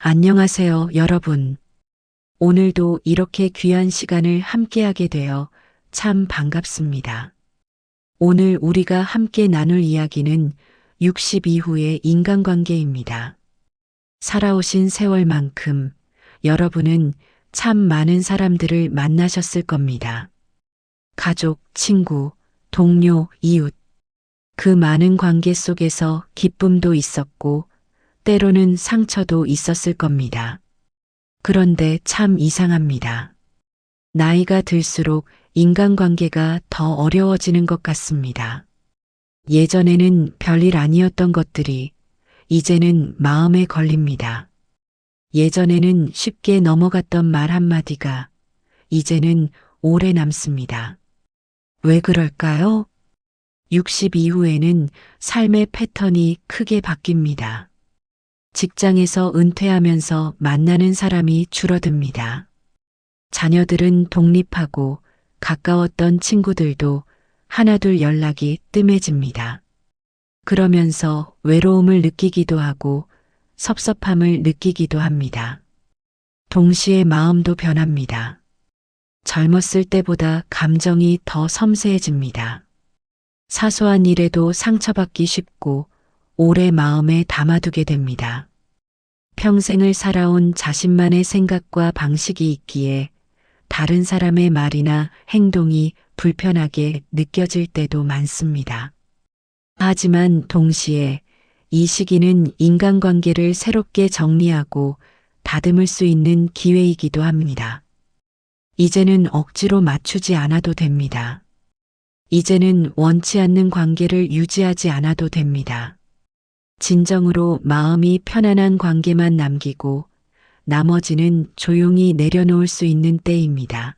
안녕하세요, 여러분. 오늘도 이렇게 귀한 시간을 함께하게 되어 참 반갑습니다. 오늘 우리가 함께 나눌 이야기는 60 이후의 인간관계입니다. 살아오신 세월만큼 여러분은 참 많은 사람들을 만나셨을 겁니다. 가족, 친구, 동료, 이웃. 그 많은 관계 속에서 기쁨도 있었고 때로는 상처도 있었을 겁니다. 그런데 참 이상합니다. 나이가 들수록 인간관계가 더 어려워지는 것 같습니다. 예전에는 별일 아니었던 것들이 이제는 마음에 걸립니다. 예전에는 쉽게 넘어갔던 말 한마디가 이제는 오래 남습니다. 왜 그럴까요? 60 이후에는 삶의 패턴이 크게 바뀝니다. 직장에서 은퇴하면서 만나는 사람이 줄어듭니다. 자녀들은 독립하고 가까웠던 친구들도 하나둘 연락이 뜸해집니다. 그러면서 외로움을 느끼기도 하고 섭섭함을 느끼기도 합니다. 동시에 마음도 변합니다. 젊었을 때보다 감정이 더 섬세해집니다. 사소한 일에도 상처받기 쉽고 오래 마음에 담아두게 됩니다. 평생을 살아온 자신만의 생각과 방식이 있기에 다른 사람의 말이나 행동이 불편하게 느껴질 때도 많습니다. 하지만 동시에 이 시기는 인간관계를 새롭게 정리하고 다듬을 수 있는 기회이기도 합니다. 이제는 억지로 맞추지 않아도 됩니다. 이제는 원치 않는 관계를 유지하지 않아도 됩니다. 진정으로 마음이 편안한 관계만 남기고 나머지는 조용히 내려놓을 수 있는 때입니다.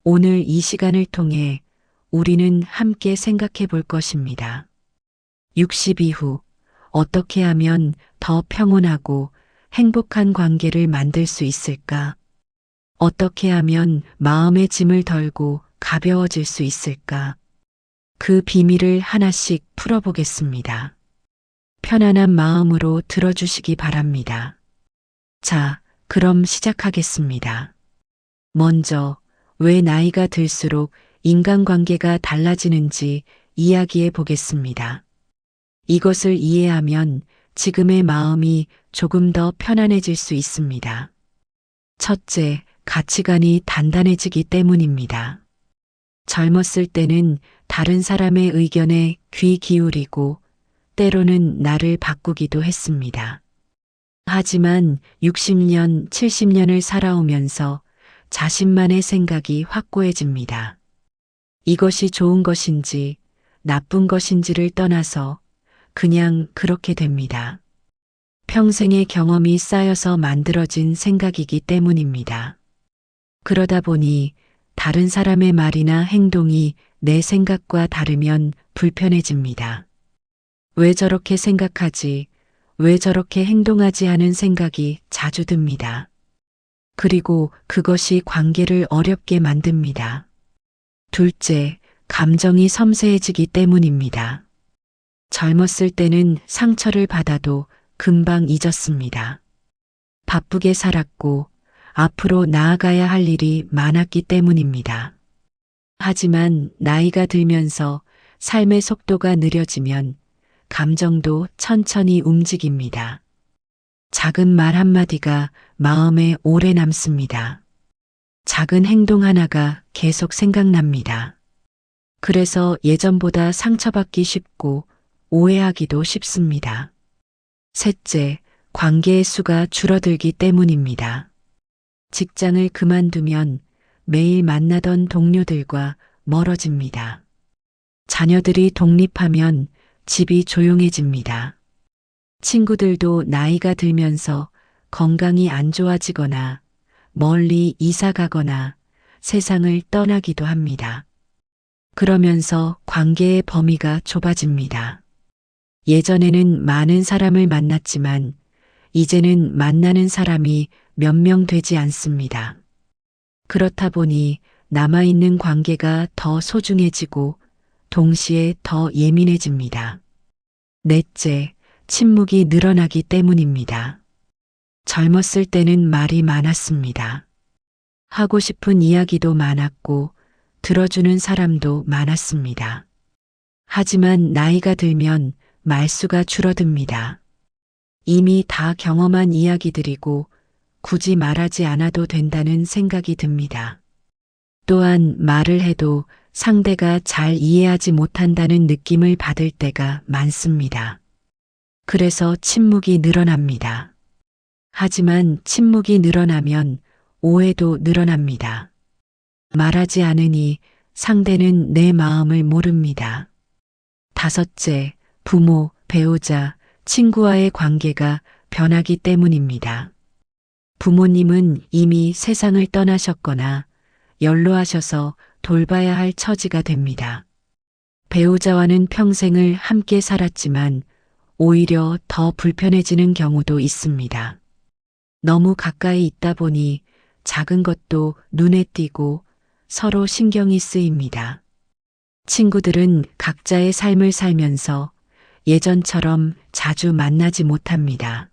오늘 이 시간을 통해 우리는 함께 생각해 볼 것입니다. 60 이후 어떻게 하면 더 평온하고 행복한 관계를 만들 수 있을까? 어떻게 하면 마음의 짐을 덜고 가벼워질 수 있을까? 그 비밀을 하나씩 풀어보겠습니다. 편안한 마음으로 들어주시기 바랍니다. 자, 그럼 시작하겠습니다. 먼저, 왜 나이가 들수록 인간관계가 달라지는지 이야기해 보겠습니다. 이것을 이해하면 지금의 마음이 조금 더 편안해질 수 있습니다. 첫째, 가치관이 단단해지기 때문입니다. 젊었을 때는 다른 사람의 의견에 귀 기울이고 때로는 나를 바꾸기도 했습니다. 하지만 60년, 70년을 살아오면서 자신만의 생각이 확고해집니다. 이것이 좋은 것인지 나쁜 것인지를 떠나서 그냥 그렇게 됩니다. 평생의 경험이 쌓여서 만들어진 생각이기 때문입니다. 그러다 보니 다른 사람의 말이나 행동이 내 생각과 다르면 불편해집니다. 왜 저렇게 생각하지? 왜 저렇게 행동하지 하는 생각이 자주 듭니다. 그리고 그것이 관계를 어렵게 만듭니다. 둘째, 감정이 섬세해지기 때문입니다. 젊었을 때는 상처를 받아도 금방 잊었습니다. 바쁘게 살았고 앞으로 나아가야 할 일이 많았기 때문입니다. 하지만 나이가 들면서 삶의 속도가 느려지면 감정도 천천히 움직입니다. 작은 말 한마디가 마음에 오래 남습니다. 작은 행동 하나가 계속 생각납니다. 그래서 예전보다 상처받기 쉽고 오해하기도 쉽습니다. 셋째, 관계의 수가 줄어들기 때문입니다. 직장을 그만두면 매일 만나던 동료들과 멀어집니다. 자녀들이 독립하면 집이 조용해집니다. 친구들도 나이가 들면서 건강이 안 좋아지거나 멀리 이사 가거나 세상을 떠나기도 합니다. 그러면서 관계의 범위가 좁아집니다. 예전에는 많은 사람을 만났지만 이제는 만나는 사람이 몇 명 되지 않습니다. 그렇다 보니 남아있는 관계가 더 소중해지고 동시에 더 예민해집니다. 넷째, 침묵이 늘어나기 때문입니다. 젊었을 때는 말이 많았습니다. 하고 싶은 이야기도 많았고 들어주는 사람도 많았습니다. 하지만 나이가 들면 말수가 줄어듭니다. 이미 다 경험한 이야기들이고 굳이 말하지 않아도 된다는 생각이 듭니다. 또한 말을 해도 상대가 잘 이해하지 못한다는 느낌을 받을 때가 많습니다. 그래서 침묵이 늘어납니다. 하지만 침묵이 늘어나면 오해도 늘어납니다. 말하지 않으니 상대는 내 마음을 모릅니다. 다섯째, 부모, 배우자, 친구와의 관계가 변하기 때문입니다. 부모님은 이미 세상을 떠나셨거나 연로하셔서 돌봐야 할 처지가 됩니다. 배우자와는 평생을 함께 살았지만 오히려 더 불편해지는 경우도 있습니다. 너무 가까이 있다 보니 작은 것도 눈에 띄고 서로 신경이 쓰입니다. 친구들은 각자의 삶을 살면서 예전처럼 자주 만나지 못합니다.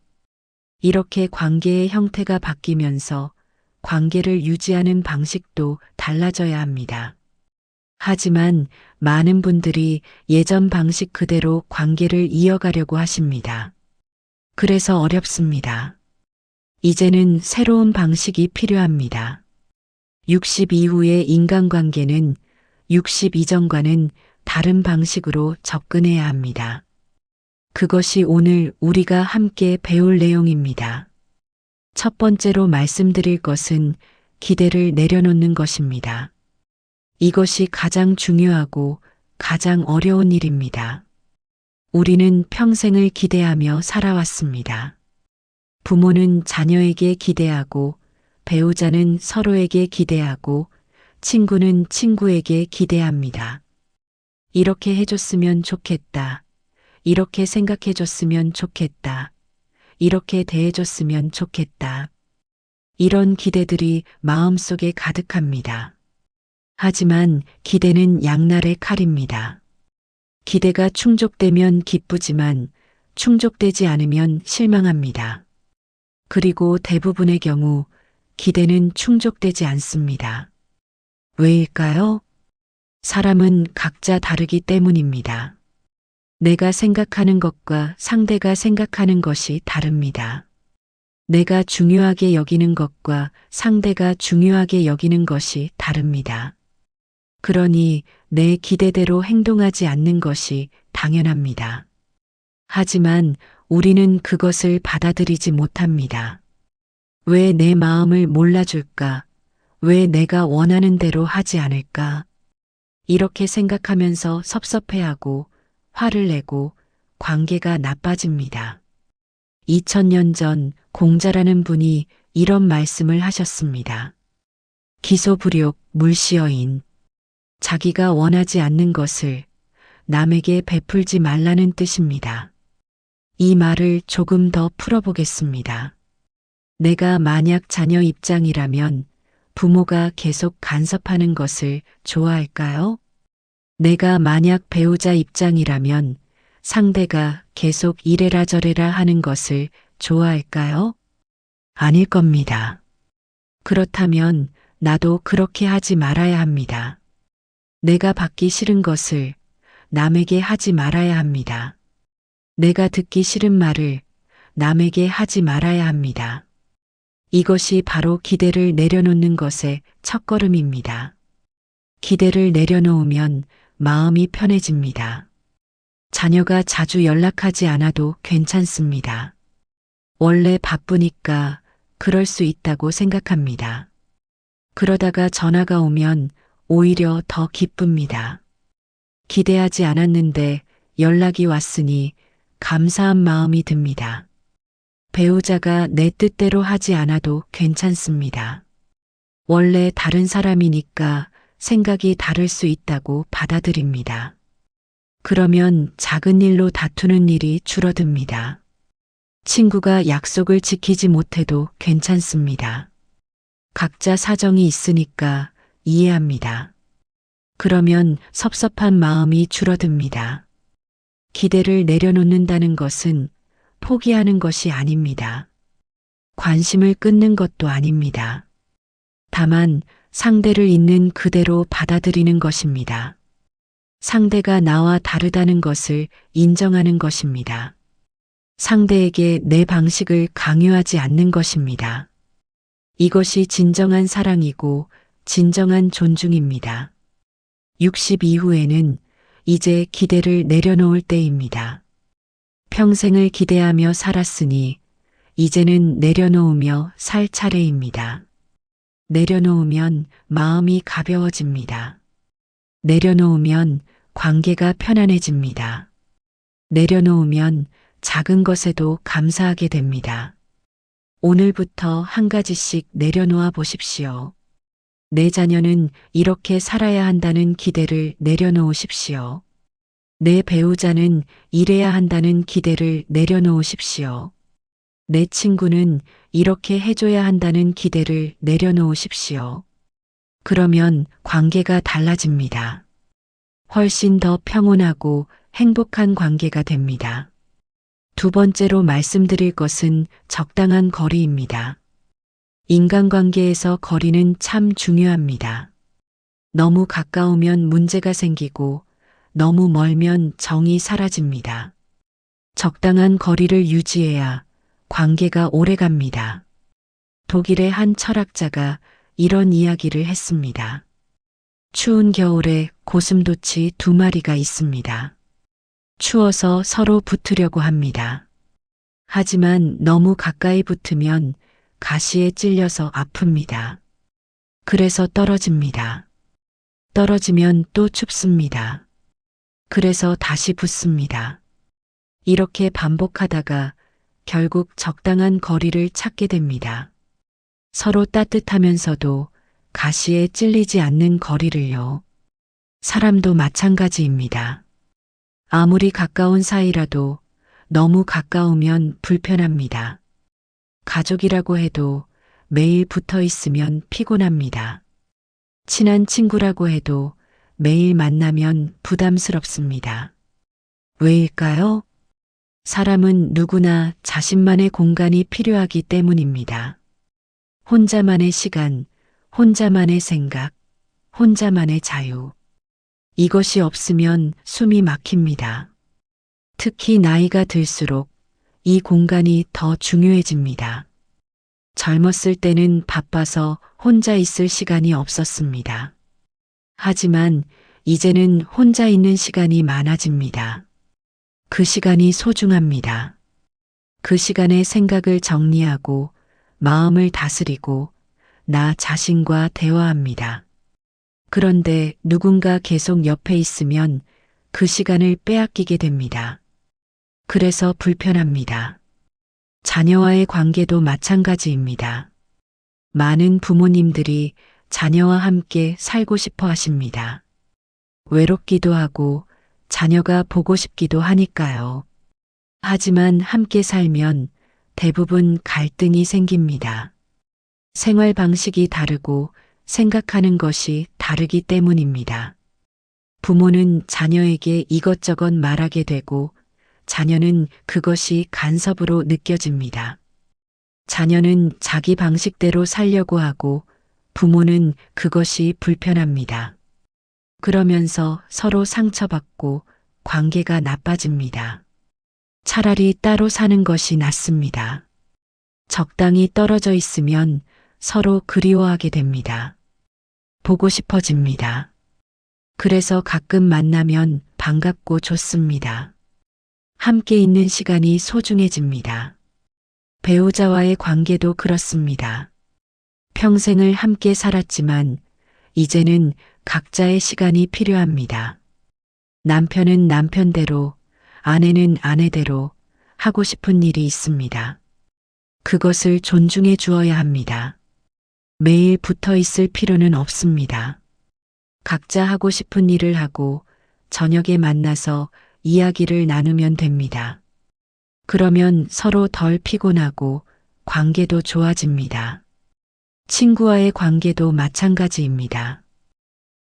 이렇게 관계의 형태가 바뀌면서 관계를 유지하는 방식도 달라져야 합니다. 하지만 많은 분들이 예전 방식 그대로 관계를 이어가려고 하십니다. 그래서 어렵습니다. 이제는 새로운 방식이 필요합니다. 60 이후의 인간관계는 60 이전과는 다른 방식으로 접근해야 합니다. 그것이 오늘 우리가 함께 배울 내용입니다. 첫 번째로 말씀드릴 것은 기대를 내려놓는 것입니다. 이것이 가장 중요하고 가장 어려운 일입니다. 우리는 평생을 기대하며 살아왔습니다. 부모는 자녀에게 기대하고 배우자는 서로에게 기대하고 친구는 친구에게 기대합니다. 이렇게 해줬으면 좋겠다. 이렇게 생각해줬으면 좋겠다. 이렇게 대해줬으면 좋겠다. 이런 기대들이 마음속에 가득합니다. 하지만 기대는 양날의 칼입니다. 기대가 충족되면 기쁘지만 충족되지 않으면 실망합니다. 그리고 대부분의 경우 기대는 충족되지 않습니다. 왜일까요? 사람은 각자 다르기 때문입니다. 내가 생각하는 것과 상대가 생각하는 것이 다릅니다. 내가 중요하게 여기는 것과 상대가 중요하게 여기는 것이 다릅니다. 그러니 내 기대대로 행동하지 않는 것이 당연합니다. 하지만 우리는 그것을 받아들이지 못합니다. 왜 내 마음을 몰라줄까? 왜 내가 원하는 대로 하지 않을까? 이렇게 생각하면서 섭섭해하고 화를 내고 관계가 나빠집니다. 2000년 전 공자라는 분이 이런 말씀을 하셨습니다. 기소불욕 물시어인. 자기가 원하지 않는 것을 남에게 베풀지 말라는 뜻입니다. 이 말을 조금 더 풀어보겠습니다. 내가 만약 자녀 입장이라면 부모가 계속 간섭하는 것을 좋아할까요? 내가 만약 배우자 입장이라면 상대가 계속 이래라 저래라 하는 것을 좋아할까요? 아닐 겁니다. 그렇다면 나도 그렇게 하지 말아야 합니다. 내가 받기 싫은 것을 남에게 하지 말아야 합니다. 내가 듣기 싫은 말을 남에게 하지 말아야 합니다. 이것이 바로 기대를 내려놓는 것의 첫걸음입니다. 기대를 내려놓으면 마음이 편해집니다. 자녀가 자주 연락하지 않아도 괜찮습니다. 원래 바쁘니까 그럴 수 있다고 생각합니다. 그러다가 전화가 오면 오히려 더 기쁩니다. 기대하지 않았는데 연락이 왔으니 감사한 마음이 듭니다. 배우자가 내 뜻대로 하지 않아도 괜찮습니다. 원래 다른 사람이니까 생각이 다를 수 있다고 받아들입니다. 그러면 작은 일로 다투는 일이 줄어듭니다. 친구가 약속을 지키지 못해도 괜찮습니다. 각자 사정이 있으니까 이해합니다. 그러면 섭섭한 마음이 줄어듭니다. 기대를 내려놓는다는 것은 포기하는 것이 아닙니다. 관심을 끊는 것도 아닙니다. 다만 상대를 있는 그대로 받아들이는 것입니다. 상대가 나와 다르다는 것을 인정하는 것입니다. 상대에게 내 방식을 강요하지 않는 것입니다. 이것이 진정한 사랑이고 진정한 존중입니다. 60 이후에는 이제 기대를 내려놓을 때입니다. 평생을 기대하며 살았으니 이제는 내려놓으며 살 차례입니다. 내려놓으면 마음이 가벼워집니다. 내려놓으면 관계가 편안해집니다. 내려놓으면 작은 것에도 감사하게 됩니다. 오늘부터 한 가지씩 내려놓아 보십시오. 내 자녀는 이렇게 살아야 한다는 기대를 내려놓으십시오. 내 배우자는 이래야 한다는 기대를 내려놓으십시오. 내 친구는 이렇게 해줘야 한다는 기대를 내려놓으십시오. 그러면 관계가 달라집니다. 훨씬 더 평온하고 행복한 관계가 됩니다. 두 번째로 말씀드릴 것은 적당한 거리입니다. 인간관계에서 거리는 참 중요합니다. 너무 가까우면 문제가 생기고 너무 멀면 정이 사라집니다. 적당한 거리를 유지해야 관계가 오래갑니다. 독일의 한 철학자가 이런 이야기를 했습니다. 추운 겨울에 고슴도치 2마리가 있습니다. 추워서 서로 붙으려고 합니다. 하지만 너무 가까이 붙으면 가시에 찔려서 아픕니다. 그래서 떨어집니다. 떨어지면 또 춥습니다. 그래서 다시 붙습니다. 이렇게 반복하다가 결국 적당한 거리를 찾게 됩니다. 서로 따뜻하면서도 가시에 찔리지 않는 거리를요. 사람도 마찬가지입니다. 아무리 가까운 사이라도 너무 가까우면 불편합니다. 가족이라고 해도 매일 붙어 있으면 피곤합니다. 친한 친구라고 해도 매일 만나면 부담스럽습니다. 왜일까요? 사람은 누구나 자신만의 공간이 필요하기 때문입니다. 혼자만의 시간, 혼자만의 생각, 혼자만의 자유. 이것이 없으면 숨이 막힙니다. 특히 나이가 들수록 이 공간이 더 중요해집니다. 젊었을 때는 바빠서 혼자 있을 시간이 없었습니다. 하지만 이제는 혼자 있는 시간이 많아집니다. 그 시간이 소중합니다. 그 시간에 생각을 정리하고 마음을 다스리고 나 자신과 대화합니다. 그런데 누군가 계속 옆에 있으면 그 시간을 빼앗기게 됩니다. 그래서 불편합니다. 자녀와의 관계도 마찬가지입니다. 많은 부모님들이 자녀와 함께 살고 싶어 하십니다. 외롭기도 하고 자녀가 보고 싶기도 하니까요. 하지만 함께 살면 대부분 갈등이 생깁니다. 생활 방식이 다르고 생각하는 것이 다르기 때문입니다. 부모는 자녀에게 이것저것 말하게 되고 자녀는 그것이 간섭으로 느껴집니다. 자녀는 자기 방식대로 살려고 하고 부모는 그것이 불편합니다. 그러면서 서로 상처받고 관계가 나빠집니다. 차라리 따로 사는 것이 낫습니다. 적당히 떨어져 있으면 서로 그리워하게 됩니다. 보고 싶어집니다. 그래서 가끔 만나면 반갑고 좋습니다. 함께 있는 시간이 소중해집니다. 배우자와의 관계도 그렇습니다. 평생을 함께 살았지만 이제는 각자의 시간이 필요합니다. 남편은 남편대로, 아내는 아내대로 하고 싶은 일이 있습니다. 그것을 존중해 주어야 합니다. 매일 붙어 있을 필요는 없습니다. 각자 하고 싶은 일을 하고 저녁에 만나서 이야기를 나누면 됩니다. 그러면 서로 덜 피곤하고 관계도 좋아집니다. 친구와의 관계도 마찬가지입니다.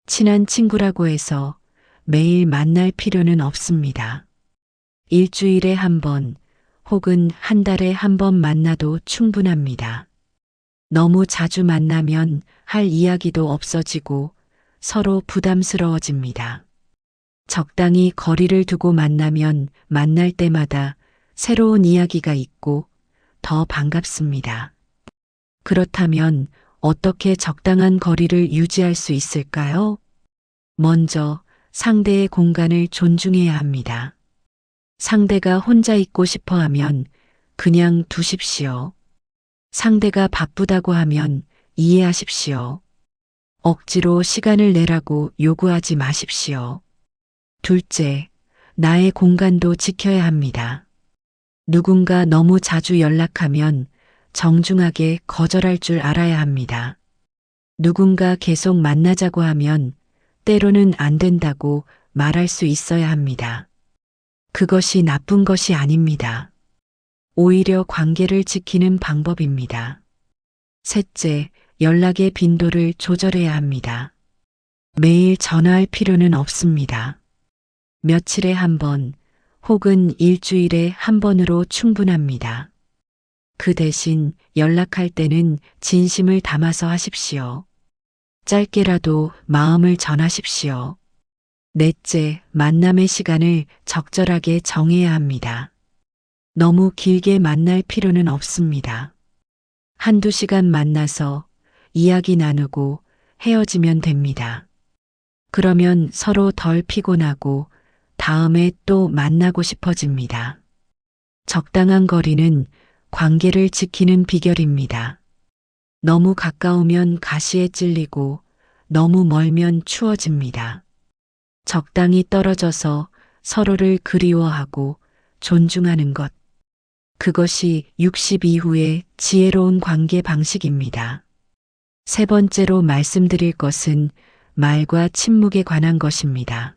친한 친구라고 해서 매일 만날 필요는 없습니다. 일주일에 한 번 혹은 한 달에 한 번 만나도 충분합니다. 너무 자주 만나면 할 이야기도 없어지고 서로 부담스러워집니다. 적당히 거리를 두고 만나면 만날 때마다 새로운 이야기가 있고 더 반갑습니다. 그렇다면 어떻게 적당한 거리를 유지할 수 있을까요? 먼저 상대의 공간을 존중해야 합니다. 상대가 혼자 있고 싶어 하면 그냥 두십시오. 상대가 바쁘다고 하면 이해하십시오. 억지로 시간을 내라고 요구하지 마십시오. 둘째, 나의 공간도 지켜야 합니다. 누군가 너무 자주 연락하면 정중하게 거절할 줄 알아야 합니다. 누군가 계속 만나자고 하면 때로는 안 된다고 말할 수 있어야 합니다. 그것이 나쁜 것이 아닙니다. 오히려 관계를 지키는 방법입니다. 셋째, 연락의 빈도를 조절해야 합니다. 매일 전화할 필요는 없습니다. 며칠에 한 번 혹은 일주일에 한 번으로 충분합니다. 그 대신 연락할 때는 진심을 담아서 하십시오. 짧게라도 마음을 전하십시오. 넷째, 만남의 시간을 적절하게 정해야 합니다. 너무 길게 만날 필요는 없습니다. 한두 시간 만나서 이야기 나누고 헤어지면 됩니다. 그러면 서로 덜 피곤하고 다음에 또 만나고 싶어집니다. 적당한 거리는 관계를 지키는 비결입니다. 너무 가까우면 가시에 찔리고 너무 멀면 추워집니다. 적당히 떨어져서 서로를 그리워하고 존중하는 것. 그것이 60 이후의 지혜로운 관계 방식입니다. 세 번째로 말씀드릴 것은 말과 침묵에 관한 것입니다.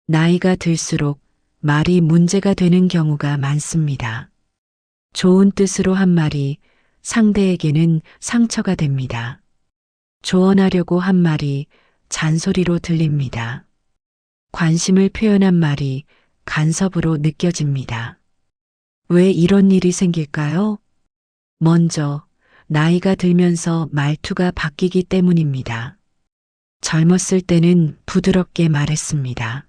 나이가 들수록 말이 문제가 되는 경우가 많습니다. 좋은 뜻으로 한 말이 상대에게는 상처가 됩니다. 조언하려고 한 말이 잔소리로 들립니다. 관심을 표현한 말이 간섭으로 느껴집니다. 왜 이런 일이 생길까요? 먼저 나이가 들면서 말투가 바뀌기 때문입니다. 젊었을 때는 부드럽게 말했습니다.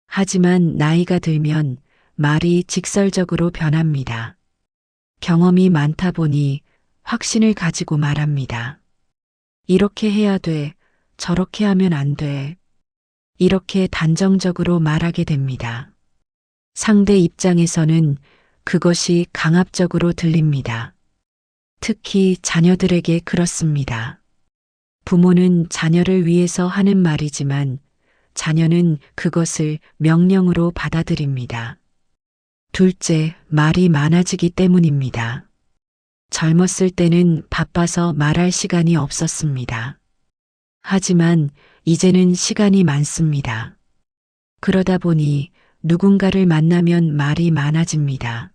하지만 나이가 들면 말이 직설적으로 변합니다. 경험이 많다 보니 확신을 가지고 말합니다. 이렇게 해야 돼, 저렇게 하면 안 돼. 이렇게 단정적으로 말하게 됩니다. 상대 입장에서는 그것이 강압적으로 들립니다. 특히 자녀들에게 그렇습니다. 부모는 자녀를 위해서 하는 말이지만 자녀는 그것을 명령으로 받아들입니다. 둘째, 말이 많아지기 때문입니다. 젊었을 때는 바빠서 말할 시간이 없었습니다. 하지만 이제는 시간이 많습니다. 그러다 보니 누군가를 만나면 말이 많아집니다.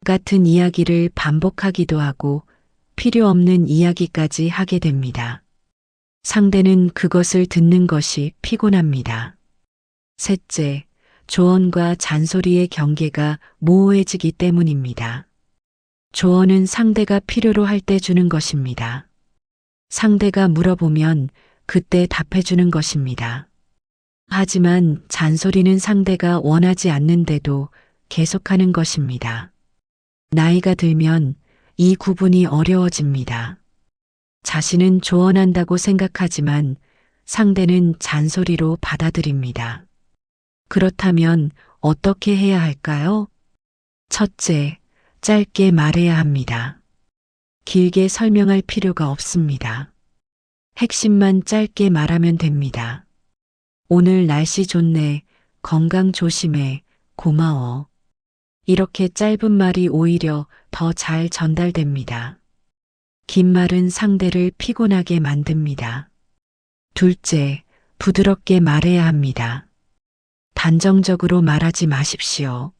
같은 이야기를 반복하기도 하고 필요 없는 이야기까지 하게 됩니다. 상대는 그것을 듣는 것이 피곤합니다. 셋째, 조언과 잔소리의 경계가 모호해지기 때문입니다. 조언은 상대가 필요로 할 때 주는 것입니다. 상대가 물어보면 그때 답해주는 것입니다. 하지만 잔소리는 상대가 원하지 않는데도 계속하는 것입니다. 나이가 들면 이 구분이 어려워집니다. 자신은 조언한다고 생각하지만 상대는 잔소리로 받아들입니다. 그렇다면 어떻게 해야 할까요? 첫째, 짧게 말해야 합니다. 길게 설명할 필요가 없습니다. 핵심만 짧게 말하면 됩니다. 오늘 날씨 좋네, 건강 조심해, 고마워. 이렇게 짧은 말이 오히려 더 잘 전달됩니다. 긴 말은 상대를 피곤하게 만듭니다. 둘째, 부드럽게 말해야 합니다. 단정적으로 말하지 마십시오.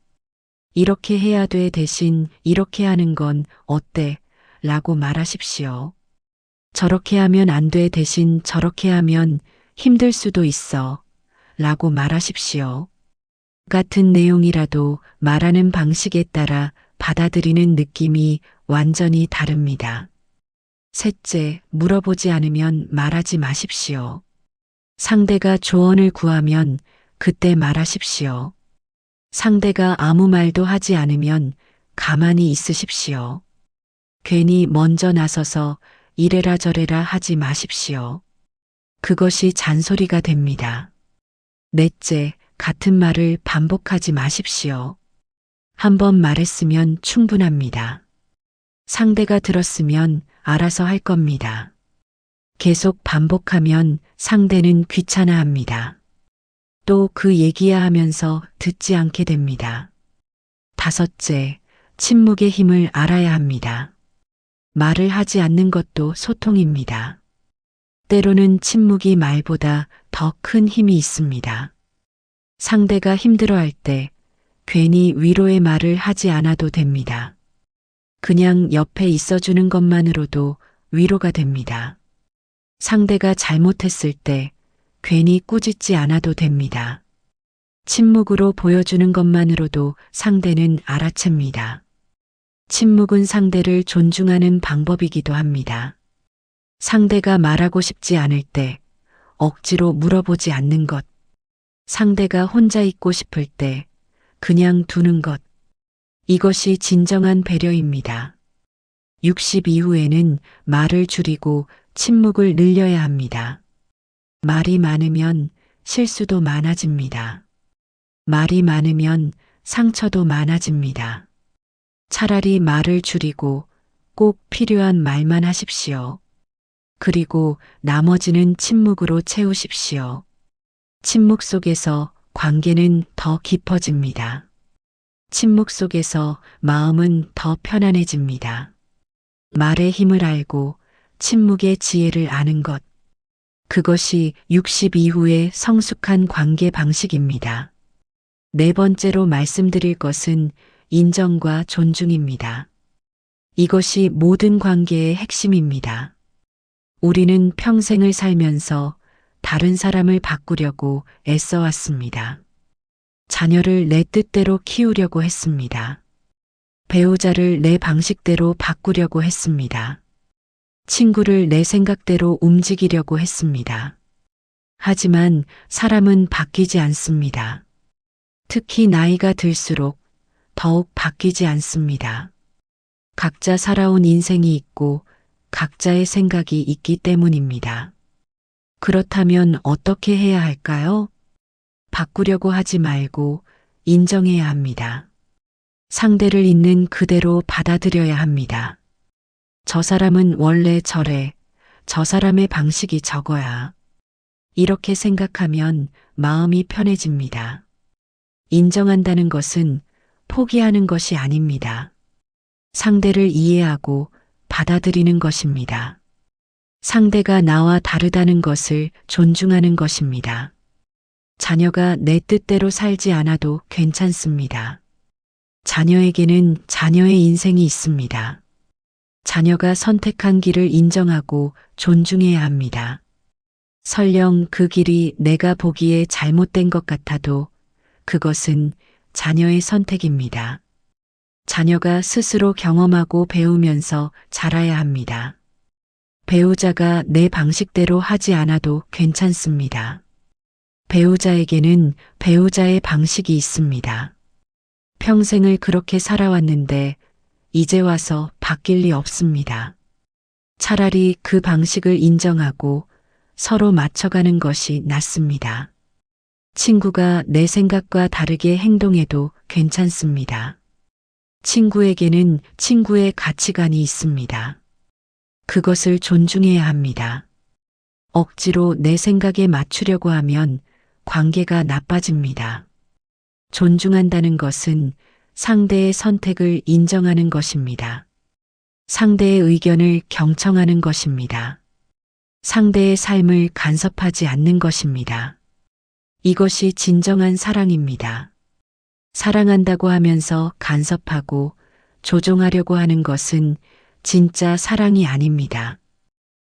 이렇게 해야 돼 대신 이렇게 하는 건 어때? 라고 말하십시오. 저렇게 하면 안 돼 대신 저렇게 하면 힘들 수도 있어. 라고 말하십시오. 같은 내용이라도 말하는 방식에 따라 받아들이는 느낌이 완전히 다릅니다. 셋째, 물어보지 않으면 말하지 마십시오. 상대가 조언을 구하면 그때 말하십시오. 상대가 아무 말도 하지 않으면 가만히 있으십시오. 괜히 먼저 나서서 이래라 저래라 하지 마십시오. 그것이 잔소리가 됩니다. 넷째, 같은 말을 반복하지 마십시오. 한 번 말했으면 충분합니다. 상대가 들었으면 알아서 할 겁니다. 계속 반복하면 상대는 귀찮아합니다. 또 그 얘기야 하면서 듣지 않게 됩니다. 다섯째, 침묵의 힘을 알아야 합니다. 말을 하지 않는 것도 소통입니다. 때로는 침묵이 말보다 더 큰 힘이 있습니다. 상대가 힘들어할 때 괜히 위로의 말을 하지 않아도 됩니다. 그냥 옆에 있어주는 것만으로도 위로가 됩니다. 상대가 잘못했을 때 괜히 꾸짖지 않아도 됩니다. 침묵으로 보여주는 것만으로도 상대는 알아챕니다. 침묵은 상대를 존중하는 방법이기도 합니다. 상대가 말하고 싶지 않을 때 억지로 물어보지 않는 것, 상대가 혼자 있고 싶을 때 그냥 두는 것, 이것이 진정한 배려입니다. 60 이후에는 말을 줄이고 침묵을 늘려야 합니다. 말이 많으면 실수도 많아집니다. 말이 많으면 상처도 많아집니다. 차라리 말을 줄이고 꼭 필요한 말만 하십시오. 그리고 나머지는 침묵으로 채우십시오. 침묵 속에서 관계는 더 깊어집니다. 침묵 속에서 마음은 더 편안해집니다. 말의 힘을 알고 침묵의 지혜를 아는 것. 그것이 60 이후의 성숙한 관계 방식입니다. 네 번째로 말씀드릴 것은 인정과 존중입니다. 이것이 모든 관계의 핵심입니다. 우리는 평생을 살면서 다른 사람을 바꾸려고 애써왔습니다. 자녀를 내 뜻대로 키우려고 했습니다. 배우자를 내 방식대로 바꾸려고 했습니다. 친구를 내 생각대로 움직이려고 했습니다. 하지만 사람은 바뀌지 않습니다. 특히 나이가 들수록 더욱 바뀌지 않습니다. 각자 살아온 인생이 있고 각자의 생각이 있기 때문입니다. 그렇다면 어떻게 해야 할까요? 바꾸려고 하지 말고 인정해야 합니다. 상대를 있는 그대로 받아들여야 합니다. 저 사람은 원래 저래, 저 사람의 방식이 저거야. 이렇게 생각하면 마음이 편해집니다. 인정한다는 것은 포기하는 것이 아닙니다. 상대를 이해하고 받아들이는 것입니다. 상대가 나와 다르다는 것을 존중하는 것입니다. 자녀가 내 뜻대로 살지 않아도 괜찮습니다. 자녀에게는 자녀의 인생이 있습니다. 자녀가 선택한 길을 인정하고 존중해야 합니다. 설령 그 길이 내가 보기에 잘못된 것 같아도 그것은 자녀의 선택입니다. 자녀가 스스로 경험하고 배우면서 자라야 합니다. 배우자가 내 방식대로 하지 않아도 괜찮습니다. 배우자에게는 배우자의 방식이 있습니다. 평생을 그렇게 살아왔는데 이제 와서 바뀔 리 없습니다. 차라리 그 방식을 인정하고 서로 맞춰가는 것이 낫습니다. 친구가 내 생각과 다르게 행동해도 괜찮습니다. 친구에게는 친구의 가치관이 있습니다. 그것을 존중해야 합니다. 억지로 내 생각에 맞추려고 하면 관계가 나빠집니다. 존중한다는 것은 상대의 선택을 인정하는 것입니다. 상대의 의견을 경청하는 것입니다. 상대의 삶을 간섭하지 않는 것입니다. 이것이 진정한 사랑입니다. 사랑한다고 하면서 간섭하고 조종하려고 하는 것은 진짜 사랑이 아닙니다.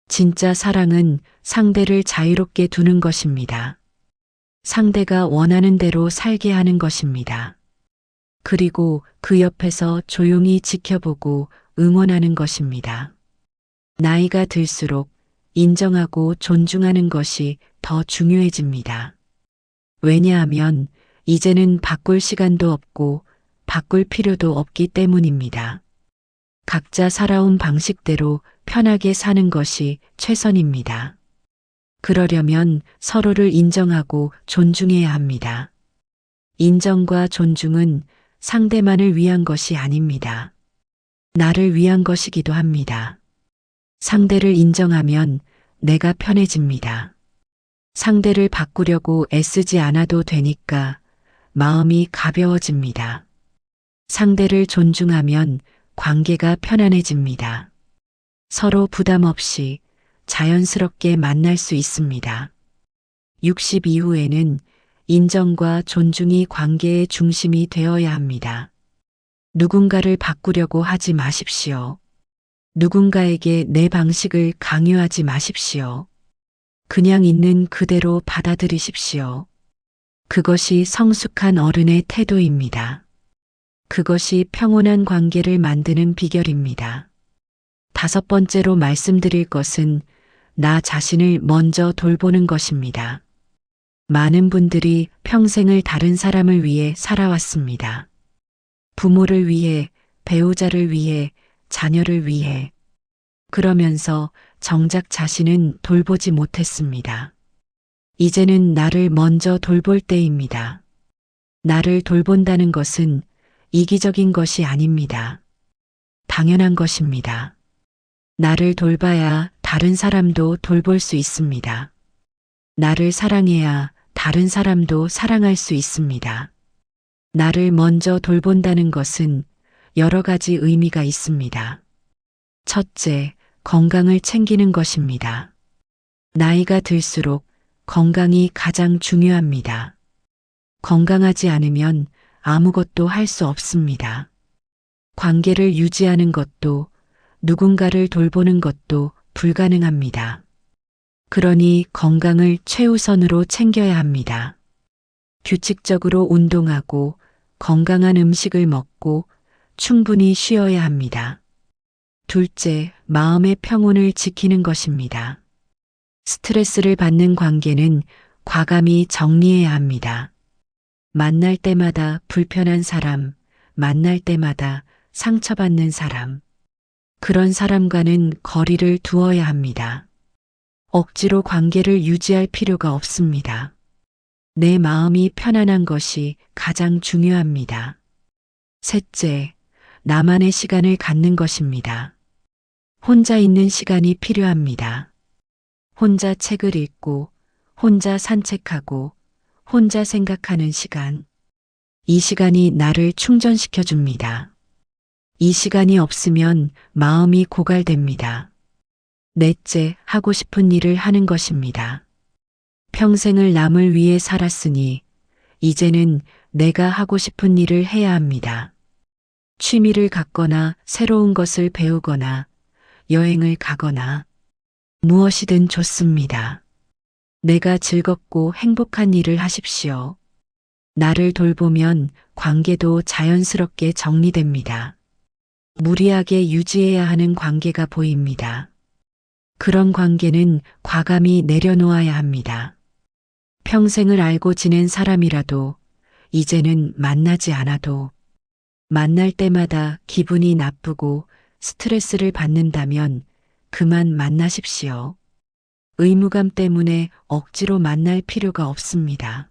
진짜 사랑은 상대를 자유롭게 두는 것입니다. 상대가 원하는 대로 살게 하는 것입니다. 그리고 그 옆에서 조용히 지켜보고 응원하는 것입니다. 나이가 들수록 인정하고 존중하는 것이 더 중요해집니다. 왜냐하면 이제는 바꿀 시간도 없고 바꿀 필요도 없기 때문입니다. 각자 살아온 방식대로 편하게 사는 것이 최선입니다. 그러려면 서로를 인정하고 존중해야 합니다. 인정과 존중은 상대만을 위한 것이 아닙니다. 나를 위한 것이기도 합니다. 상대를 인정하면 내가 편해집니다. 상대를 바꾸려고 애쓰지 않아도 되니까 마음이 가벼워집니다. 상대를 존중하면 관계가 편안해집니다. 서로 부담 없이 자연스럽게 만날 수 있습니다. 60 이후에는 인정과 존중이 관계의 중심이 되어야 합니다. 누군가를 바꾸려고 하지 마십시오. 누군가에게 내 방식을 강요하지 마십시오. 그냥 있는 그대로 받아들이십시오. 그것이 성숙한 어른의 태도입니다. 그것이 평온한 관계를 만드는 비결입니다. 5번째로 말씀드릴 것은 나 자신을 먼저 돌보는 것입니다. 많은 분들이 평생을 다른 사람을 위해 살아왔습니다. 부모를 위해, 배우자를 위해, 자녀를 위해. 그러면서 정작 자신은 돌보지 못했습니다. 이제는 나를 먼저 돌볼 때입니다. 나를 돌본다는 것은 이기적인 것이 아닙니다. 당연한 것입니다. 나를 돌봐야 다른 사람도 돌볼 수 있습니다. 나를 사랑해야 다른 사람도 사랑할 수 있습니다. 나를 먼저 돌본다는 것은 여러 가지 의미가 있습니다. 첫째, 건강을 챙기는 것입니다. 나이가 들수록 건강이 가장 중요합니다. 건강하지 않으면 아무것도 할 수 없습니다. 관계를 유지하는 것도 누군가를 돌보는 것도 불가능합니다. 그러니 건강을 최우선으로 챙겨야 합니다. 규칙적으로 운동하고 건강한 음식을 먹고 충분히 쉬어야 합니다. 둘째, 마음의 평온을 지키는 것입니다. 스트레스를 받는 관계는 과감히 정리해야 합니다. 만날 때마다 불편한 사람, 만날 때마다 상처받는 사람. 그런 사람과는 거리를 두어야 합니다. 억지로 관계를 유지할 필요가 없습니다. 내 마음이 편안한 것이 가장 중요합니다. 셋째, 나만의 시간을 갖는 것입니다. 혼자 있는 시간이 필요합니다. 혼자 책을 읽고, 혼자 산책하고, 혼자 생각하는 시간. 이 시간이 나를 충전시켜 줍니다. 이 시간이 없으면 마음이 고갈됩니다. 넷째, 하고 싶은 일을 하는 것입니다. 평생을 남을 위해 살았으니 이제는 내가 하고 싶은 일을 해야 합니다. 취미를 갖거나 새로운 것을 배우거나 여행을 가거나 무엇이든 좋습니다. 내가 즐겁고 행복한 일을 하십시오. 나를 돌보면 관계도 자연스럽게 정리됩니다. 무리하게 유지해야 하는 관계가 보입니다. 그런 관계는 과감히 내려놓아야 합니다. 평생을 알고 지낸 사람이라도 이제는 만나지 않아도 만날 때마다 기분이 나쁘고 스트레스를 받는다면 그만 만나십시오. 의무감 때문에 억지로 만날 필요가 없습니다.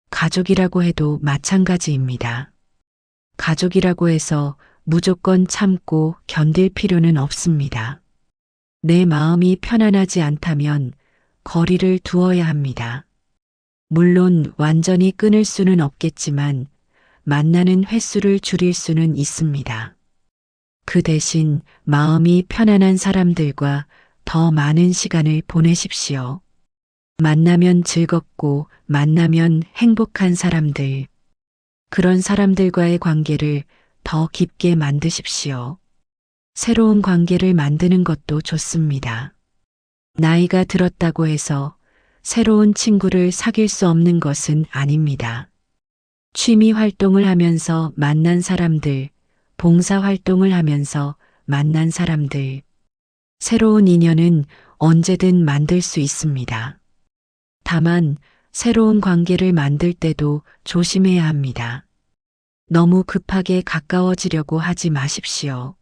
가족이라고 해도 마찬가지입니다. 가족이라고 해서 무조건 참고 견딜 필요는 없습니다. 내 마음이 편안하지 않다면 거리를 두어야 합니다. 물론 완전히 끊을 수는 없겠지만 만나는 횟수를 줄일 수는 있습니다. 그 대신 마음이 편안한 사람들과 더 많은 시간을 보내십시오. 만나면 즐겁고 만나면 행복한 사람들. 그런 사람들과의 관계를 더 깊게 만드십시오. 새로운 관계를 만드는 것도 좋습니다. 나이가 들었다고 해서 새로운 친구를 사귈 수 없는 것은 아닙니다. 취미 활동을 하면서 만난 사람들, 봉사 활동을 하면서 만난 사람들, 새로운 인연은 언제든 만들 수 있습니다. 다만 새로운 관계를 만들 때도 조심해야 합니다. 너무 급하게 가까워지려고 하지 마십시오.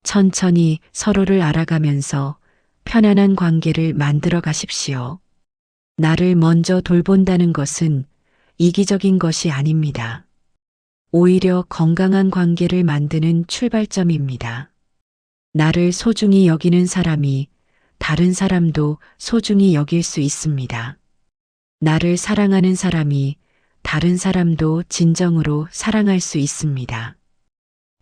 천천히 서로를 알아가면서 편안한 관계를 만들어 가십시오. 나를 먼저 돌본다는 것은 이기적인 것이 아닙니다. 오히려 건강한 관계를 만드는 출발점입니다. 나를 소중히 여기는 사람이 다른 사람도 소중히 여길 수 있습니다. 나를 사랑하는 사람이 다른 사람도 진정으로 사랑할 수 있습니다.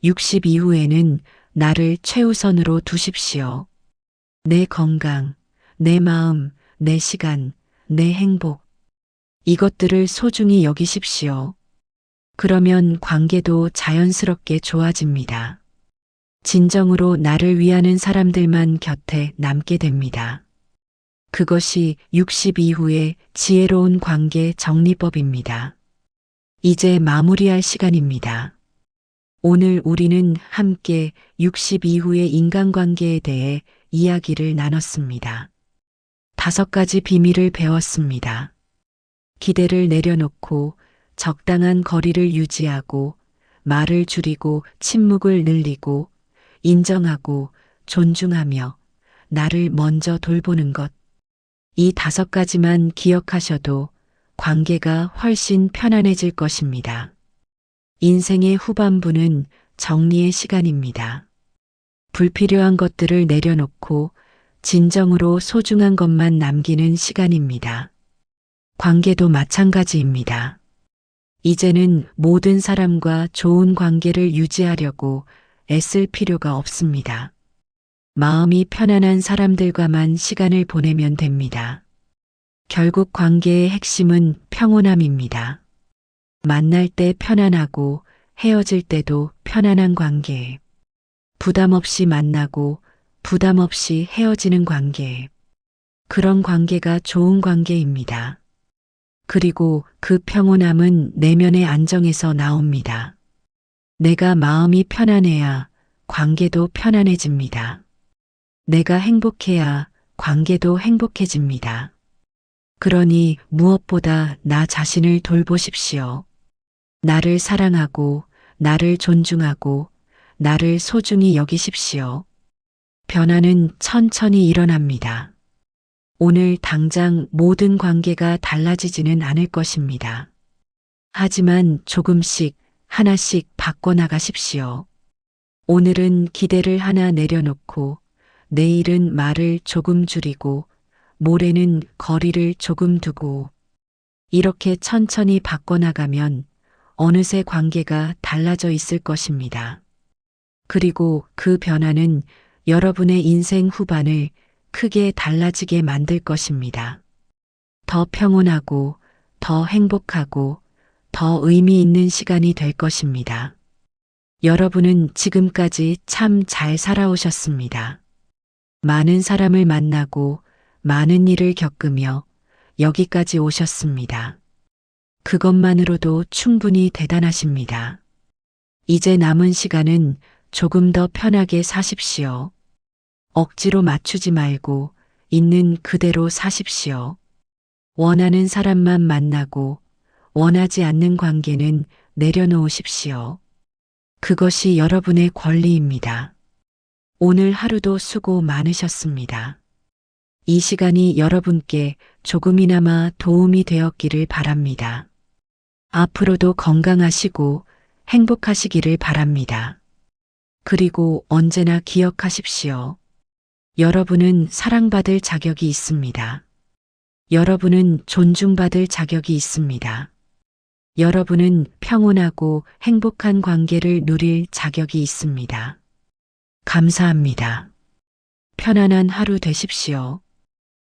60 이후에는 나를 최우선으로 두십시오. 내 건강, 내 마음, 내 시간, 내 행복. 이것들을 소중히 여기십시오. 그러면 관계도 자연스럽게 좋아집니다. 진정으로 나를 위하는 사람들만 곁에 남게 됩니다. 그것이 60 이후의 지혜로운 관계 정리법입니다. 이제 마무리할 시간입니다. 오늘 우리는 함께 60 이후의 인간관계에 대해 이야기를 나눴습니다. 5가지 비밀을 배웠습니다. 기대를 내려놓고 적당한 거리를 유지하고 말을 줄이고 침묵을 늘리고 인정하고 존중하며 나를 먼저 돌보는 것. 이 5가지만 기억하셔도 관계가 훨씬 편안해질 것입니다. 인생의 후반부는 정리의 시간입니다. 불필요한 것들을 내려놓고 진정으로 소중한 것만 남기는 시간입니다. 관계도 마찬가지입니다. 이제는 모든 사람과 좋은 관계를 유지하려고 애쓸 필요가 없습니다. 마음이 편안한 사람들과만 시간을 보내면 됩니다. 결국 관계의 핵심은 평온함입니다. 만날 때 편안하고 헤어질 때도 편안한 관계. 부담 없이 만나고 부담 없이 헤어지는 관계. 그런 관계가 좋은 관계입니다. 그리고 그 평온함은 내면의 안정에서 나옵니다. 내가 마음이 편안해야 관계도 편안해집니다. 내가 행복해야 관계도 행복해집니다. 그러니 무엇보다 나 자신을 돌보십시오. 나를 사랑하고 나를 존중하고 나를 소중히 여기십시오. 변화는 천천히 일어납니다. 오늘 당장 모든 관계가 달라지지는 않을 것입니다. 하지만 조금씩 하나씩 바꿔나가십시오. 오늘은 기대를 하나 내려놓고 내일은 말을 조금 줄이고 모레는 거리를 조금 두고 이렇게 천천히 바꿔나가면 어느새 관계가 달라져 있을 것입니다. 그리고 그 변화는 여러분의 인생 후반을 크게 달라지게 만들 것입니다. 더 평온하고 더 행복하고 더 의미 있는 시간이 될 것입니다. 여러분은 지금까지 참 잘 살아오셨습니다. 많은 사람을 만나고 많은 일을 겪으며 여기까지 오셨습니다. 그것만으로도 충분히 대단하십니다. 이제 남은 시간은 조금 더 편하게 사십시오. 억지로 맞추지 말고 있는 그대로 사십시오. 원하는 사람만 만나고 원하지 않는 관계는 내려놓으십시오. 그것이 여러분의 권리입니다. 오늘 하루도 수고 많으셨습니다. 이 시간이 여러분께 조금이나마 도움이 되었기를 바랍니다. 앞으로도 건강하시고 행복하시기를 바랍니다. 그리고 언제나 기억하십시오. 여러분은 사랑받을 자격이 있습니다. 여러분은 존중받을 자격이 있습니다. 여러분은 평온하고 행복한 관계를 누릴 자격이 있습니다. 감사합니다. 편안한 하루 되십시오.